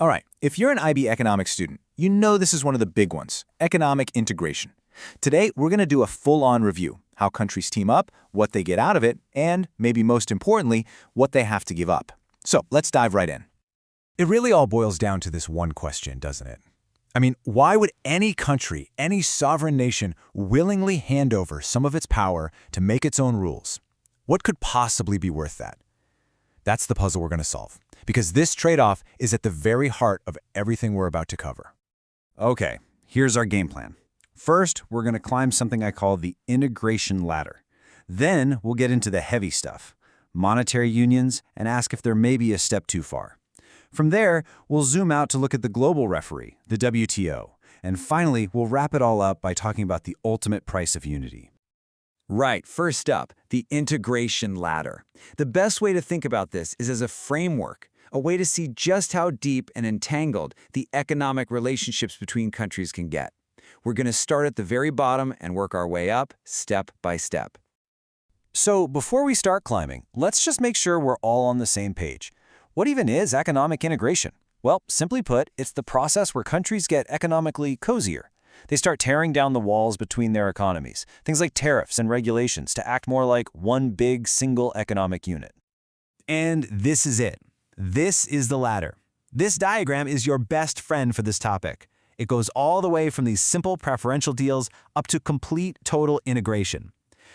All right, if you're an IB economics student, you know this is one of the big ones, economic integration. Today, we're going to do a full-on review, how countries team up, what they get out of it, and, maybe most importantly, what they have to give up. So let's dive right in. It really all boils down to this one question, doesn't it? I mean, why would any country, any sovereign nation, willingly hand over some of its power to make its own rules? What could possibly be worth that? That's the puzzle we're going to solve, because this trade-off is at the very heart of everything we're about to cover. Okay, here's our game plan. First, we're going to climb something I call the integration ladder. Then we'll get into the heavy stuff, monetary unions, and ask if there may be a step too far. From there, we'll zoom out to look at the global referee, the WTO. And finally, we'll wrap it all up by talking about the ultimate price of unity. Right, first up, the integration ladder. The best way to think about this is as a framework, a way to see just how deep and entangled the economic relationships between countries can get. We're going to start at the very bottom and work our way up, step by step. So before we start climbing, let's just make sure we're all on the same page. What even is economic integration? Well, simply put, it's the process where countries get economically cozier. They start tearing down the walls between their economies, things like tariffs and regulations, to act more like one big single economic unit. And this is it. This is the ladder. This diagram is your best friend for this topic. It goes all the way from these simple preferential deals up to complete total integration.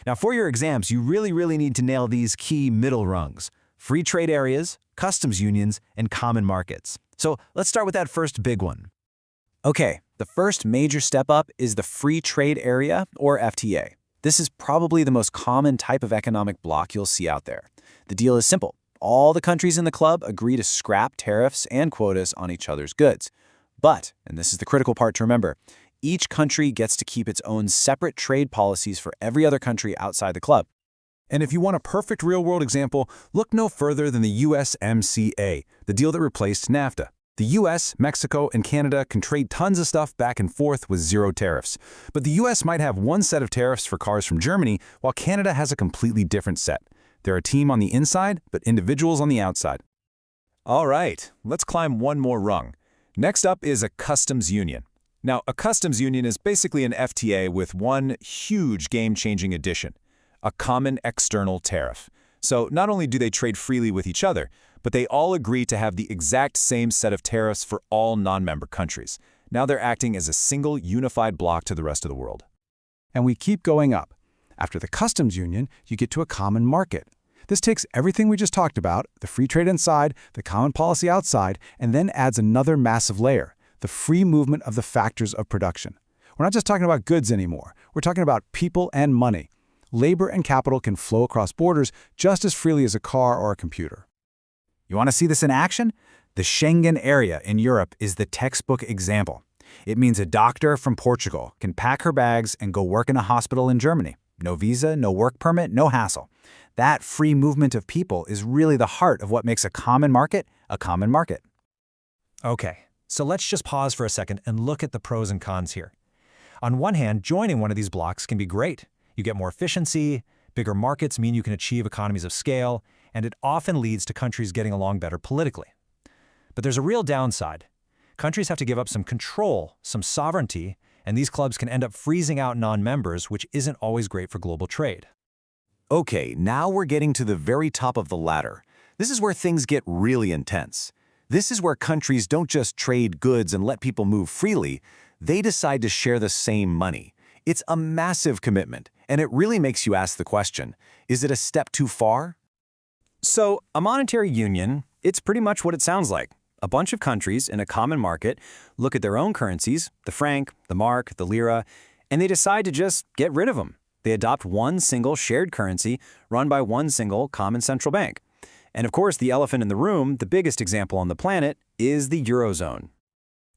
Now, for your exams, you really need to nail these key middle rungs: free trade areas, customs unions, and common markets. So let's start with that first big one. Okay, the first major step up is the free trade area, or FTA. This is probably the most common type of economic bloc you'll see out there. The deal is simple. All the countries in the club agree to scrap tariffs and quotas on each other's goods. But, and this is the critical part to remember, each country gets to keep its own separate trade policies for every other country outside the club. And if you want a perfect real-world example, look no further than the USMCA, the deal that replaced NAFTA. The US, Mexico, and Canada can trade tons of stuff back and forth with zero tariffs. But the US might have one set of tariffs for cars from Germany, while Canada has a completely different set. They're a team on the inside, but individuals on the outside. All right, let's climb one more rung. Next up is a customs union. Now, a customs union is basically an FTA with one huge game-changing addition: a common external tariff. So not only do they trade freely with each other, but they all agree to have the exact same set of tariffs for all non-member countries. Now they're acting as a single unified bloc to the rest of the world. And we keep going up. After the customs union, you get to a common market. This takes everything we just talked about, the free trade inside, the common policy outside, and then adds another massive layer: the free movement of the factors of production. We're not just talking about goods anymore. We're talking about people and money. Labor and capital can flow across borders just as freely as a car or a computer. You want to see this in action? The Schengen area in Europe is the textbook example. It means a doctor from Portugal can pack her bags and go work in a hospital in Germany. No visa, no work permit, no hassle. That free movement of people is really the heart of what makes a common market a common market. Okay, so let's just pause for a second and look at the pros and cons here. On one hand, joining one of these blocks can be great. You get more efficiency, bigger markets mean you can achieve economies of scale, and it often leads to countries getting along better politically. But there's a real downside. Countries have to give up some control, some sovereignty, and these clubs can end up freezing out non-members, which isn't always great for global trade. Okay, now we're getting to the very top of the ladder. This is where things get really intense. This is where countries don't just trade goods and let people move freely. They decide to share the same money. It's a massive commitment, and it really makes you ask the question, is it a step too far? So, a monetary union, it's pretty much what it sounds like. A bunch of countries in a common market look at their own currencies, the franc, the mark, the lira, and they decide to just get rid of them. They adopt one single shared currency run by one single common central bank. And of course, the elephant in the room, the biggest example on the planet, is the Eurozone.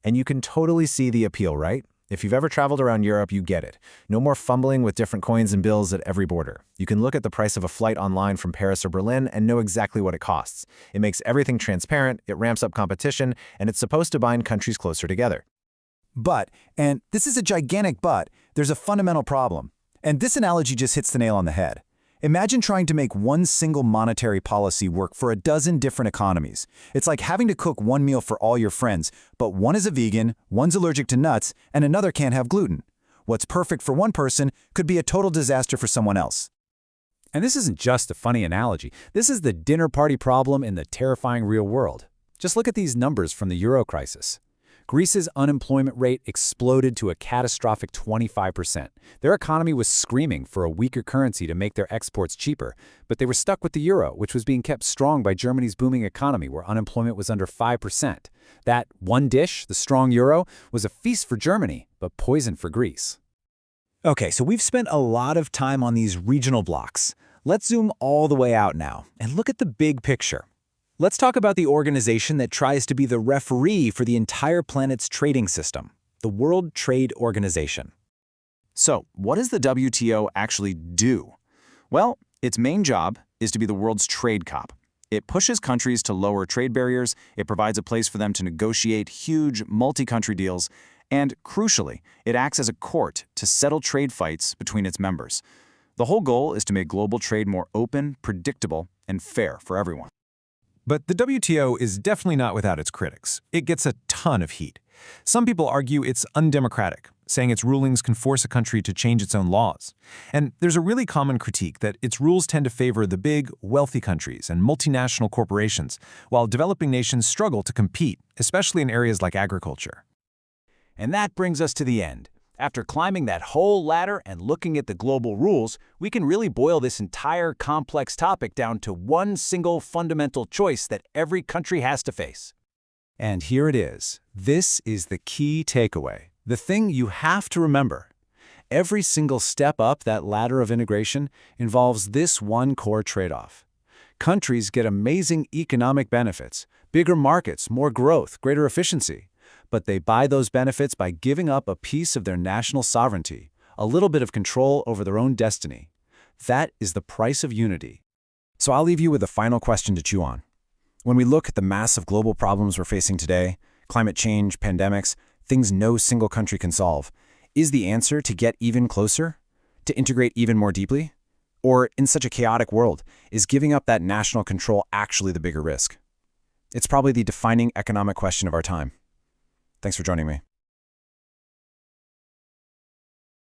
And you can totally see the appeal, right? If you've ever traveled around Europe, you get it. No more fumbling with different coins and bills at every border. You can look at the price of a flight online from Paris or Berlin and know exactly what it costs. It makes everything transparent, it ramps up competition, and it's supposed to bind countries closer together. But, and this is a gigantic but, there's a fundamental problem. And this analogy just hits the nail on the head. Imagine trying to make one single monetary policy work for a dozen different economies. It's like having to cook one meal for all your friends, but one is a vegan, one's allergic to nuts, and another can't have gluten. What's perfect for one person could be a total disaster for someone else. And this isn't just a funny analogy. This is the dinner party problem in the terrifying real world. Just look at these numbers from the Euro crisis. Greece's unemployment rate exploded to a catastrophic 25%. Their economy was screaming for a weaker currency to make their exports cheaper, but they were stuck with the euro, which was being kept strong by Germany's booming economy, where unemployment was under 5%. That one dish, the strong euro, was a feast for Germany, but poison for Greece. Okay, so we've spent a lot of time on these regional blocks. Let's zoom all the way out now and look at the big picture. Let's talk about the organization that tries to be the referee for the entire planet's trading system, the World Trade Organization. So, what does the WTO actually do? Well, its main job is to be the world's trade cop. It pushes countries to lower trade barriers, it provides a place for them to negotiate huge multi-country deals, and, crucially, it acts as a court to settle trade fights between its members. The whole goal is to make global trade more open, predictable, and fair for everyone. But the WTO is definitely not without its critics. It gets a ton of heat. Some people argue it's undemocratic, saying its rulings can force a country to change its own laws. And there's a really common critique that its rules tend to favor the big, wealthy countries and multinational corporations, while developing nations struggle to compete, especially in areas like agriculture. And that brings us to the end. After climbing that whole ladder and looking at the global rules, we can really boil this entire complex topic down to one single fundamental choice that every country has to face. And here it is. This is the key takeaway, the thing you have to remember. Every single step up that ladder of integration involves this one core trade-off. Countries get amazing economic benefits, bigger markets, more growth, greater efficiency. But they buy those benefits by giving up a piece of their national sovereignty, a little bit of control over their own destiny. That is the price of unity. So I'll leave you with a final question to chew on. When we look at the massive global problems we're facing today, climate change, pandemics, things no single country can solve, is the answer to get even closer? To integrate even more deeply? Or, in such a chaotic world, is giving up that national control actually the bigger risk? It's probably the defining economic question of our time. Thanks for joining me.